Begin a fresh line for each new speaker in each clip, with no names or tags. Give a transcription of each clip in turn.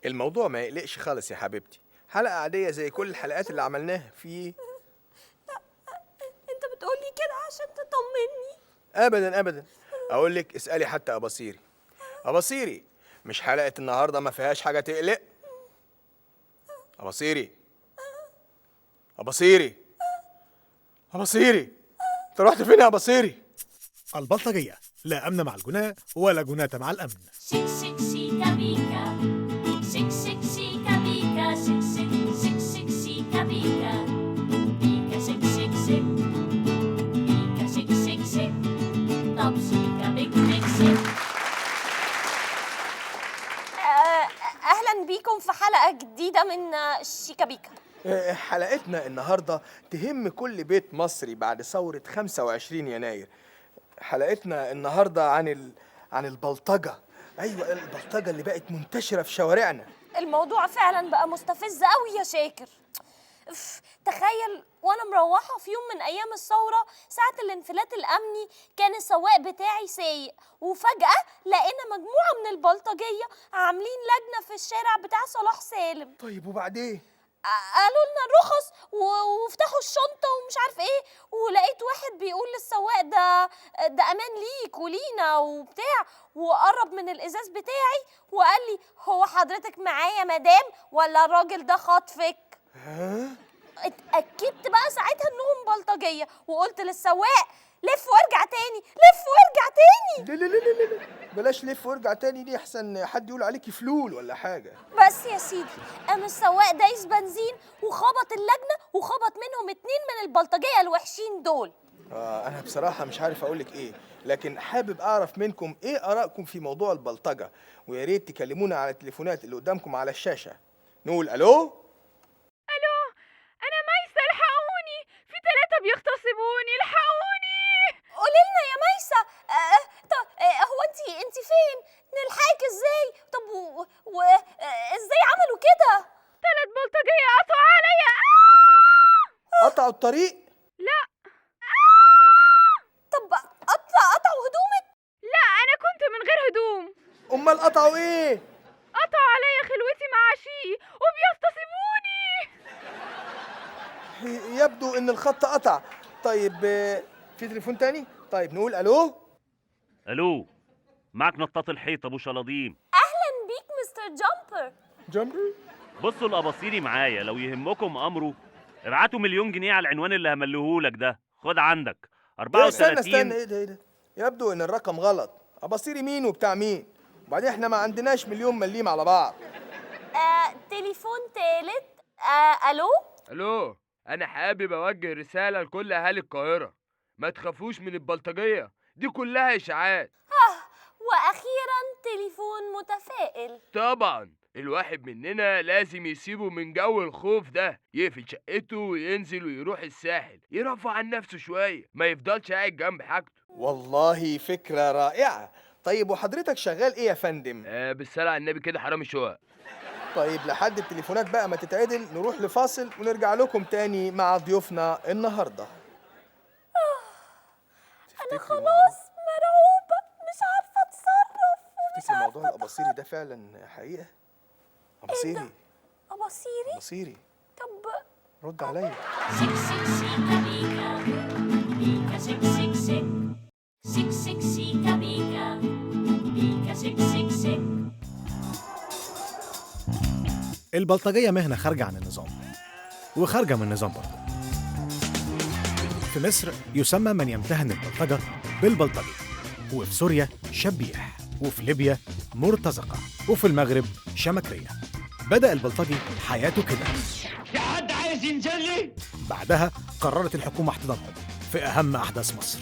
الموضوع ما يقلقش خالص يا حبيبتي، حلقة عادية زي كل الحلقات اللي عملناها في.
انت بتقولي كده عشان تطمني؟
ابدا ابدا. اقول لك اسالي حتى اباصيري. اباصيري، مش حلقة النهارده ما فيهاش حاجة تقلق؟ اباصيري، اباصيري، اباصيري، انت رحت فين يا اباصيري؟
البلطجية لا أمن مع الجناة ولا جناة مع الأمن.
شيك شيك شيكا بيكا، شيك شيك شيكا بيكا، شيك شيك شيك شيك شيكا بيكا، بيكا شيك شيك شيك، بيكا شيك شيك شيك، طب شيكا بيك بيك شيك.
اهلا بيكم في حلقة جديدة من شيكا بيكا.
حلقتنا النهارده تهم كل بيت مصري بعد ثورة 25 يناير. حلقتنا النهارده عن البلطجة. ايوه، البلطجة اللي بقت منتشرة في شوارعنا.
الموضوع فعلا بقى مستفز قوي يا شاكر. تخيل وانا مروحه في يوم من ايام الثوره ساعه الانفلات الامني، كان السواق بتاعي سايق وفجاه لقينا مجموعه من البلطجيه عاملين لجنه في الشارع بتاع صلاح سالم.
طيب وبعدين؟
قالوا لنا الرخص وافتحوا الشنطه ومش عارف ايه، ولقيت واحد بيقول للسواق ده امان ليك ولينا وبتاع، وقرب من الازاز بتاعي وقال لي هو حضرتك معايا مدام ولا الراجل ده خاطفك؟
ها؟
اتأكدت بقى ساعتها انهم بلطجية وقلت للسواق لف وارجع تاني، لف وارجع تاني.
لا لا لا لا لا، بلاش لف وارجع تاني دي، احسن حد يقول عليكي فلول ولا حاجة.
بس يا سيدي قام السواق دايس بنزين وخبط اللجنة وخبط منهم 2 من البلطجية الوحشين دول.
أنا بصراحة مش عارف أقولك إيه، لكن حابب أعرف منكم إيه آرائكم في موضوع البلطجة، ويا ريت تكلمونا على التليفونات اللي قدامكم على الشاشة. نقول ألو؟
أنا ميسة، الحقوني، في 3 بيغتصبوني، الحقوني.
قولي لنا يا ميسة، طب هو انت فين؟ نلحقك ازاي؟ طب ازاي عملوا كده؟
3 بلطجية قطعوا عليا.
قطعوا الطريق؟
لا
طب قطعوا هدومك؟
لا، أنا كنت من غير هدوم.
أمال قطعوا إيه؟
قطعوا عليا خلوتي مع عشيقي وبيغتصبوني.
يبدو إن الخط قطع. طيب في تليفون تاني؟ طيب نقول ألو؟
الو، معك نطاط الحيط ابو شلاضيم.
اهلا بيك مستر جامبر.
جامبر؟
بصوا الاباصيري معايا، لو يهمكم امره ابعتوا 1,000,000 جنيه على العنوان اللي همليهولك ده. خد عندك 34.
استنى، إيه ده؟ يبدو إن الرقم غلط. أباصيري مين وبتاع مين؟ وبعدين إحنا ما عندناش 1,000,000 مليم على بعض.
تليفون تالت. الو.
الو، انا حابب اوجه رساله لكل اهالي القاهره، ما تخافوش من البلطجيه دي، كلها اشاعات.
واخيرا تليفون متفائل.
طبعا الواحد مننا لازم يسيبه من جو الخوف ده، يقفل شقته وينزل ويروح الساحل، يرفع عن نفسه شويه، ما يفضلش قاعد جنب حاجته.
والله فكرة رائعة. طيب وحضرتك شغال إيه يا فندم؟
بالصلاه على النبي كده حرامي شقق.
طيب لحد التليفونات بقى ما تتعدل نروح لفاصل ونرجع لكم تاني مع ضيوفنا النهارده.
انا خلاص مرعوبة مش عارفة اتصرف ومش
تفتكري
عارفة
موضوع الاباصيري ده فعلا حقيقة؟ اباصيري،
ابصيري.
اباصيري،
طب
رد عليا.
شيك شيك شيكا بيكا، بيكا شيك شيك شيك، شيك شيك شيكا بيكا، بيكا شيك شيك شيك.
البلطجية مهنة خارجة عن النظام وخارجة من النظام برضه. في مصر يسمى من يمتهن البلطجة بالبلطجي، وفي سوريا شبيح، وفي ليبيا مرتزقة، وفي المغرب شمكرية. بدأ البلطجي حياته كده.
في حد عايز ينزل لي؟
بعدها قررت الحكومة احتضانهم في أهم أحداث مصر.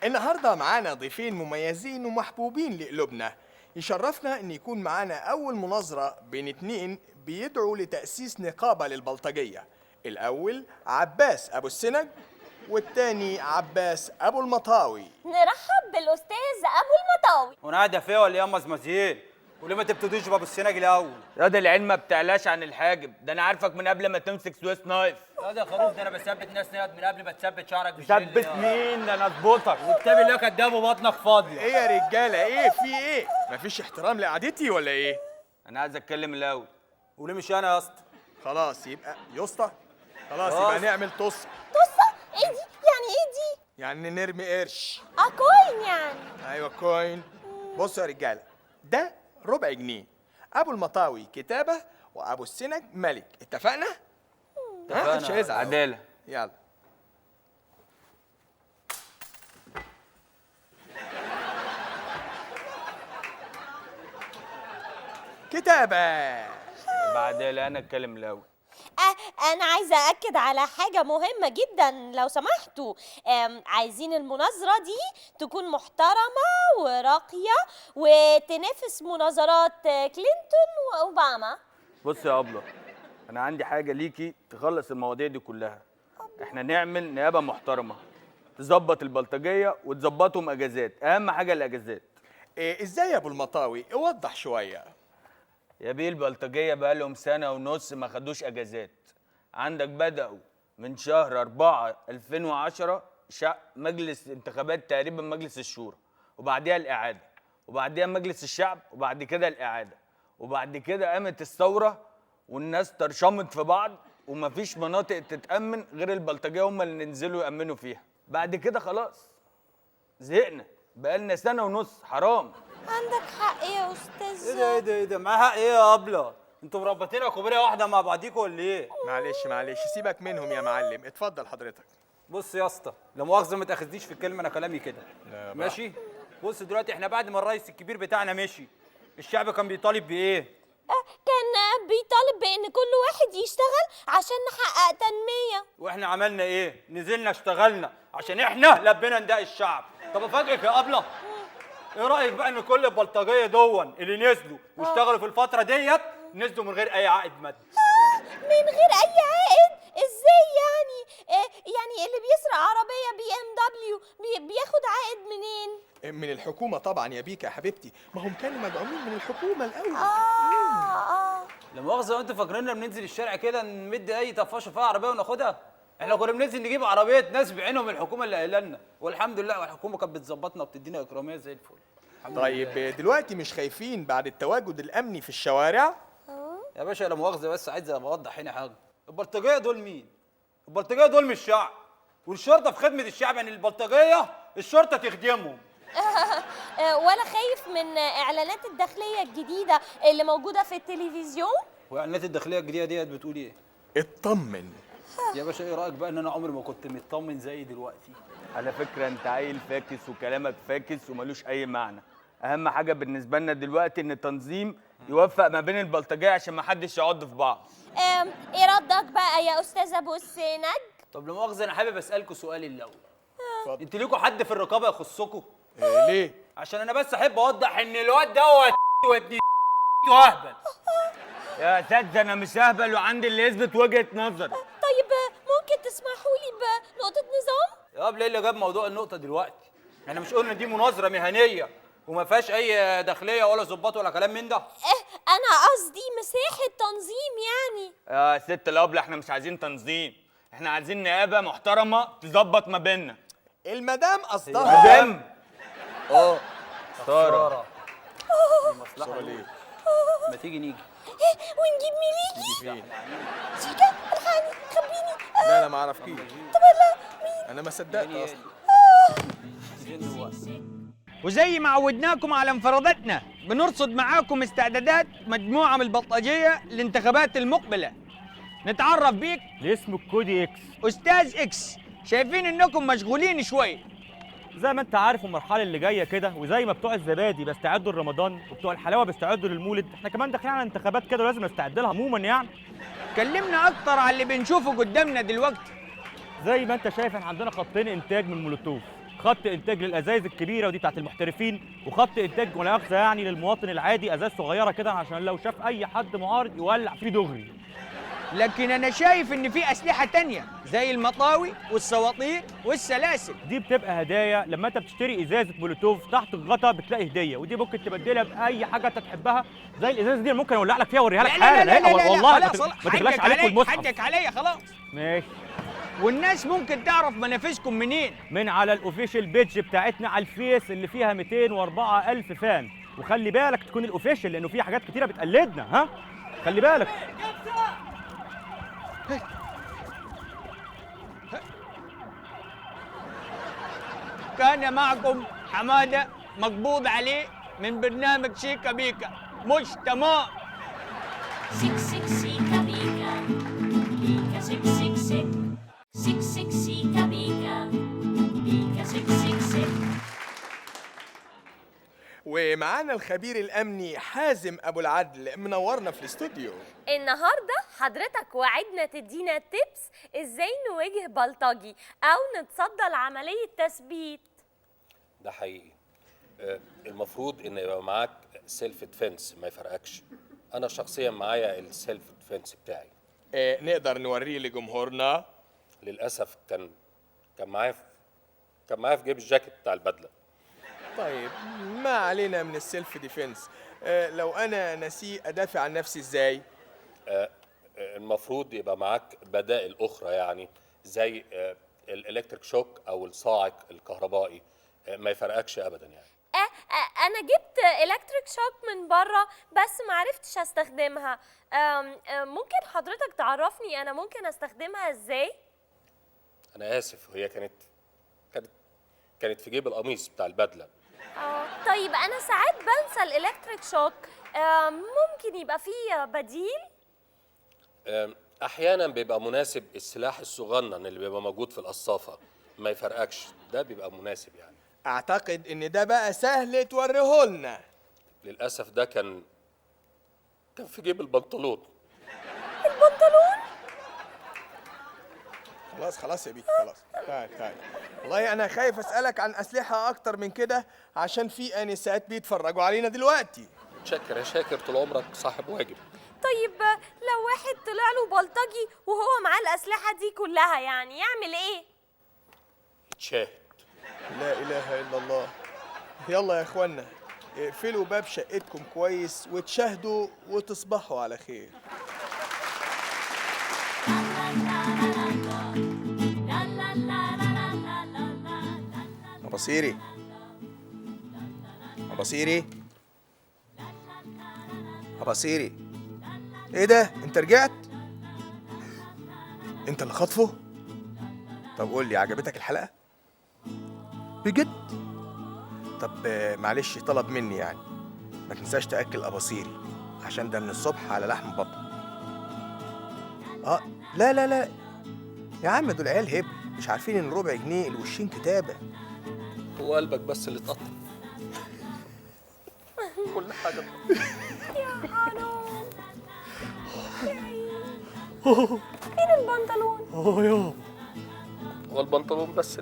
النهارده معانا ضيفين مميزين ومحبوبين لقلوبنا. يشرفنا ان يكون معانا اول مناظرة بين 2 بيدعوا لتأسيس نقابة للبلطجية. الاول عباس ابو السنج، والتاني عباس ابو المطاوي.
نرحب بالاستاذ ابو المطاوي.
ونادى فيه ولا يمز مزيين وليه ما تبتدوش بابو السناج الاول؟
يا ده العين ما بتعلاش عن الحاجب، ده انا عارفك من قبل ما تمسك سويس نايف.
لا ده خروف، ده انا بثبت ناس نيت من قبل ما تثبت شعرك
ثبت مين؟ ده انا اظبطك.
وكتاب الله كداب وبطنك فاضيه.
ايه يا رجاله، ايه في ايه؟ مفيش احترام لقعدتي ولا ايه؟
انا عايز اتكلم الاول.
وليه مش انا يا اسطى؟
خلاص يبقى يسطا. خلاص يبقى نعمل طص.
طصة؟ ايه دي؟ يعني ايه دي؟
يعني نرمي قرش.
كوين يعني.
ايوه كوين. بصوا يا رجاله، ده ربع جنيه. ابو المطاوي كتابه وابو السنج ملك. اتفقنا؟
اتفقنا.
مش هيزعل.
عداله.
يلا. كتابه.
بعدين انا اتكلم الاول.
أنا عايزة أأكد على حاجة مهمة جدا لو سمحتوا. عايزين المناظرة دي تكون محترمة وراقية وتنافس مناظرات كلينتون وأوباما.
بص يا ابله، انا عندي حاجه ليكي تخلص المواضيع دي كلها. احنا نعمل نيابه محترمه تظبط البلطجيه وتظبطهم اجازات، اهم حاجه الاجازات.
إيه ازاي يا ابو المطاوي؟ اوضح شويه.
يا بيه البلطجيه بقالهم سنه ونص ما خدوش اجازات. عندك بدأوا من شهر 4 2010 مجلس انتخابات تقريبا مجلس الشورى، وبعديها الإعادة، وبعديها مجلس الشعب، وبعد كده الإعادة، وبعد كده قامت الثورة والناس ترشمت في بعض ومفيش مناطق تتأمن غير البلطجية هم اللي ننزلوا يأمنوا فيها. بعد كده خلاص زهقنا، بقالنا سنة ونص. حرام.
عندك حق يا أستاذ.
ايه ده معاه حق ايه يا ابله؟ انتوا مربطين كوبريه واحده مع بعضيكوا ولا ايه؟
معلش سيبك منهم يا معلم. اتفضل حضرتك.
بص يا اسطى، لا مؤاخذه ما تاخذنيش في الكلمه، انا كلامي كده ماشي. بص دلوقتي احنا بعد ما الرئيس الكبير بتاعنا مشي، الشعب كان بيطالب بايه؟
كان بيطالب بان كل واحد يشتغل عشان نحقق تنمية.
واحنا عملنا ايه؟ نزلنا اشتغلنا عشان احنا لبينا نداء الشعب. طب افاجئك يا ابله، ايه رايك بقى ان كل البلطجيه دون اللي نزلوا واشتغلوا في الفتره ديت نزلوا من غير اي عائد مادي؟
من غير اي عائد؟ ازاي يعني؟ يعني اللي بيسرق عربيه BMW بياخد عائد منين؟
من الحكومه طبعا يا بيكا يا حبيبتي، ما هم كانوا مدعومين من الحكومه الاول.
لا مؤاخذه، انتوا فاكريننا بننزل الشارع كده نمد اي طفاشه فيها عربيه وناخدها؟ احنا كنا بننزل نجيب عربيه ناس بعينهم الحكومه اللي قايله لنا، والحمد لله والحكومه كانت بتظبطنا وبتدينا اكراميه زي الفل.
طيب دلوقتي مش خايفين بعد التواجد الامني في الشوارع؟
يا باشا لا مؤاخذه، بس عايز اوضح هنا حاجه. البلطجيه دول مين؟ البلطجيه دول مش الشعب، والشرطه في خدمه الشعب. يعني البلطجيه الشرطه تخدمهم.
ولا خايف من اعلانات الداخليه الجديده اللي موجوده في التلفزيون؟
واعلانات الداخليه الجديده ديت بتقول ايه؟
اطمن
يا باشا. ايه رايك بقى ان انا عمري ما كنت مطمن زي دلوقتي؟
على فكره انت عيل فاكس وكلامك فاكس وملوش اي معنى. اهم حاجه بالنسبه لنا دلوقتي ان التنظيم يوفق ما بين البلطجيه عشان ما حدش يعض في بعض.
ايه ردك بقى يا استاذ ابو السنج؟
طب لا مؤاخذه، انا حابب اسالكوا سؤال الاول. انتوا ليكوا حد في الرقابه يخصكوا؟
ليه؟
عشان انا بس احب اوضح ان الواد دوت وابن وهبل.
يا اساتذه انا مش اهبل وعندي اللي يثبت وجهه نظر.
طيب ممكن تسمحوا لي بنقطه نظام؟
يا ابني ايه اللي جاب موضوع النقطه دلوقتي؟ احنا مش قلنا دي مناظره مهنيه وما فيهاش اي داخليه ولا ظباط ولا كلام من ده؟
انا قصدي مساحه تنظيم يعني.
يا ست الابله احنا مش عايزين تنظيم، احنا عايزين نيابه محترمه تظبط ما بيننا.
المدام قصدها
مدام ساره.
دي مصلحه ليه؟ ما تيجي نيجي
ونجيب ميليكي؟
فين؟
شيكا الحقني خبيني.
لا ما اعرفكيش.
طب لا مين؟
انا ما صدقت اصلا.
وزي ما عودناكم على انفرادتنا بنرصد معاكم استعدادات مجموعة من البلطجية للانتخابات المقبلة. نتعرف بيك.
الاسم الكودي اكس.
أستاذ إكس، شايفين إنكم مشغولين شوي.
زي ما انت عارف المرحله اللي جايه كده، وزي ما بتوع الزبادي بيستعدوا لرمضان وبتوع الحلاوه بيستعدوا للمولد، احنا كمان داخلين على انتخابات كده ولازم نستعد لها عموما يعني.
كلمنا أكتر على اللي بنشوفه قدامنا دلوقتي.
زي ما انت شايف احنا عندنا خطين انتاج من مولوتوف، خط انتاج للازايز الكبيره ودي بتاعت المحترفين، وخط انتاج ولا يخزى يعني للمواطن العادي ازاز صغيره كده عشان لو شاف اي حد معارض يولع فيه دغري.
لكن انا شايف ان في اسلحه تانية زي المطاوي والسواطير والسلاسل.
دي بتبقى هدايا لما انت بتشتري ازازه مولوتوف تحت الغطا بتلاقي هديه، ودي ممكن تبدلها باي حاجه انت تحبها. زي الازازه دي ممكن اولع لك فيها واوريها لك حالا.
لا
والله
خلاص،
ما تغلاش عليك والمصحف.
حقك عليا خلاص.
ماشي.
والناس ممكن تعرف منافسكم منين؟
من على الاوفيشال بيج بتاعتنا على الفيس اللي فيها 204,000 فان، وخلي بالك تكون الاوفيشال لانه في حاجات كتيره بتقلدنا. ها خلي بالك.
كان معكم حماده مقبوض عليه من برنامج شيكا بيكا. مش تمام.
شيك شيك شيكا بيكا بيكا شيك شيك شيك شيك شيك شيكا بيكا بيكا شيك شيك شيك.
ومعانا الخبير الامني حازم ابو العدل منورنا في الاستوديو.
النهارده حضرتك وعدنا تدينا تيبس ازاي نواجه بلطجي او نتصدى لعمليه تثبيت.
ده حقيقي. المفروض ان يبقى معاك سيلف ديفنس ما يفرقكش. انا شخصيا معايا السيلف ديفنس بتاعي.
نقدر نوريه لجمهورنا؟
للاسف كان معايا في جيب الجاكيت بتاع البدله.
طيب ما علينا من السيلف ديفنس. لو انا نسيه ادافع عن نفسي ازاي؟
المفروض يبقى معاك بدائل اخرى، يعني زي الالكتريك شوك او الصاعق الكهربائي. ما يفرقكش ابدا يعني.
انا جبت الكتريك شوك من بره بس ما عرفتش استخدمها. ممكن حضرتك تعرفني انا ممكن استخدمها ازاي؟
انا اسف، هي كانت في جيب القميص بتاع البدله.
طيب انا ساعات بنسى الالكتريك شوك، ممكن يبقى فيه بديل؟
احيانا بيبقى مناسب السلاح الصغنن اللي بيبقى موجود في القصافه. ما يفرقكش، ده بيبقى مناسب يعني.
اعتقد ان ده بقى سهل توريهولنا.
للاسف ده كان في جيب البنطلون.
البنطلون؟
خلاص يا بيك، خلاص. تعال. والله انا خايف اسالك عن اسلحه اكتر من كده عشان في انسات بيتفرجوا علينا دلوقتي.
شاكر يا شاكر، طول عمرك صاحب واجب.
طيب لو واحد طلع له بلطجي وهو معاه الاسلحه دي كلها يعني يعمل ايه؟
يتشاهد.
لا اله الا الله. يلا يا اخوانا اقفلوا باب شقتكم كويس وتشاهدوا وتصبحوا على خير. بصيري ايه ده؟ انت رجعت؟ انت اللي خاطفه؟ طب قول لي عجبتك الحلقة؟ بجد؟ طب معلش طلب مني يعني ما تنساش تأكل أباصيري عشان ده من الصبح على لحم بطن. لا يا عم دول عيال هب مش عارفين ان ربع جنيه الوشين كتابة.
هو قلبك بس اللي اتقطع. كل حاجة
يا حرام. فين البنطلون؟
هو البنطلون بس